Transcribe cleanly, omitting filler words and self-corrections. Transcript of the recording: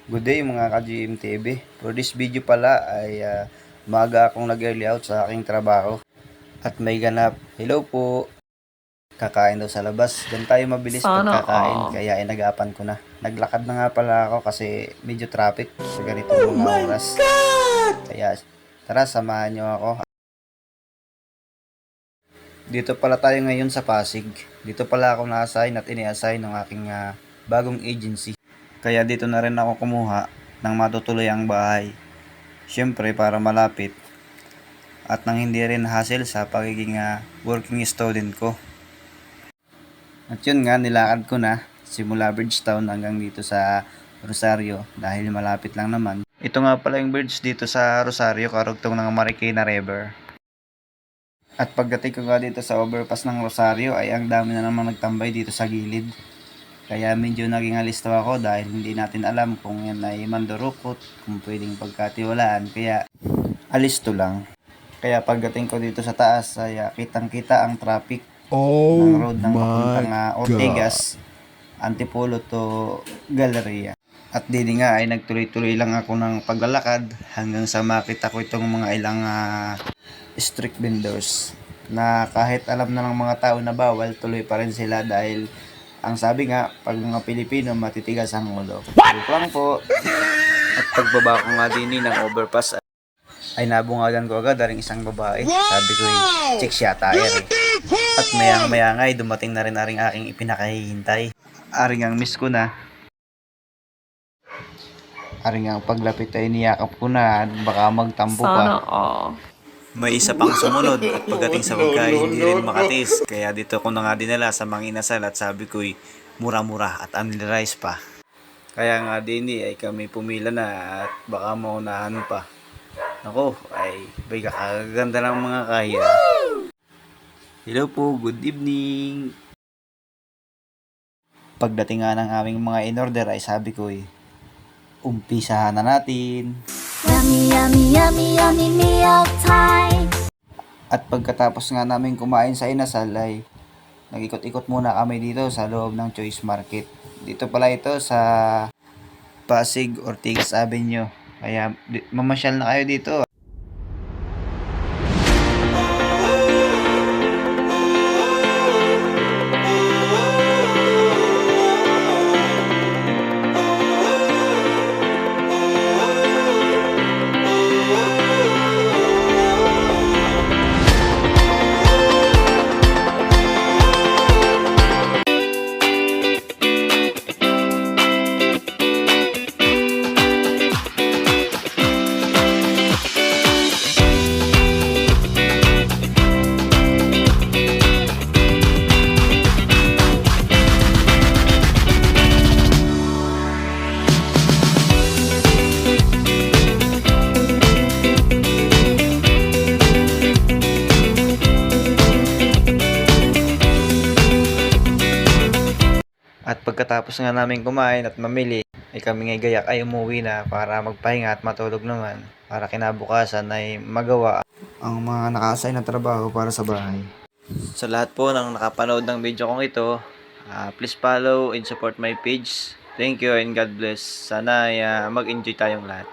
Good day mga ka-GMTV. For this video pala ay maaga akong nag-early out sa aking trabaho. At may ganap. Hello po. Kakain daw sa labas. Diyan tayo mabilis pagkakain. Kaya inagapan ko na. Naglakad na nga pala ako kasi medyo traffic sa ganitong mga oras. Kaya tara samahan nyo ako. Dito pala tayo ngayon sa Pasig. Dito pala ako na-assign at ini-assign ng aking bagong agency. Kaya dito na rin ako kumuha ng matutuloy ang bahay. Siyempre para malapit at nang hindi rin hassle sa pagiging working student ko. At yun nga, nilakad ko na simula Bridgetown hanggang dito sa Rosario dahil malapit lang naman. Ito nga pala yung bridge dito sa Rosario, karugtong ng Marikina River. At pagdating ko nga dito sa overpass ng Rosario ay ang dami na naman nagtambay dito sa gilid. Kaya medyo naging alisto ako dahil hindi natin alam kung yan ay mandurukot, kung pwedeng pagkatiwalaan. Kaya alisto lang. Kaya pagdating ko dito sa taas ay kitang kita ang traffic ng road ng papuntang Ortigas, Antipolo to Galleria. At dini nga ay nagtuloy-tuloy lang ako ng paglalakad hanggang sa makita ko itong mga ilang street vendors na kahit alam na ng mga tao na bawal, tuloy pa rin sila dahil ang sabi nga, pag mga Pilipino matitigas ang ulo. Joke lang po. At pagbaba ko nga din ng overpass ay nabungagan ko agad aring isang babae. Sabi ko chick siya tayo At mayang-maya nga ay dumating na rin aring aking ipinakahihintay. Aring ang miss ko na. Aring ang paglapit ay niyakap ko na baka magtampo pa. May isa pang sumunod at pagdating sa pagkain hindi rin makatis. Kaya dito ko na nga dinala sa mga inasal at sabi ko'y mura-mura at only rice pa. Kaya nga din ay kami pumila na at baka maunahan pa. Ako ay bay kakaganda ng mga kaya. Hello po, good evening. Pagdating nga ng aming mga in-order ay sabi ko'y umpisahan na natin. Yummy, yummy, yummy, yummy meal time. At pagkatapos nga namin kumain sa inasal ay nag-ikot-ikot muna kami dito sa loob ng Choice Market. Dito pala ito sa Pasig, Ortigas Avenue. Kaya mamasyal na kayo dito. At pagkatapos nga namin kumain at mamili, ay kami ngay gayak ay umuwi na para magpahinga at matulog naman. Para kinabukasan ay magawa ang mga naka-assign na trabaho para sa bahay. Sa lahat po ng nakapanood ng video kong ito, please follow and support my page. Thank you and God bless. Sana mag-enjoy tayong lahat.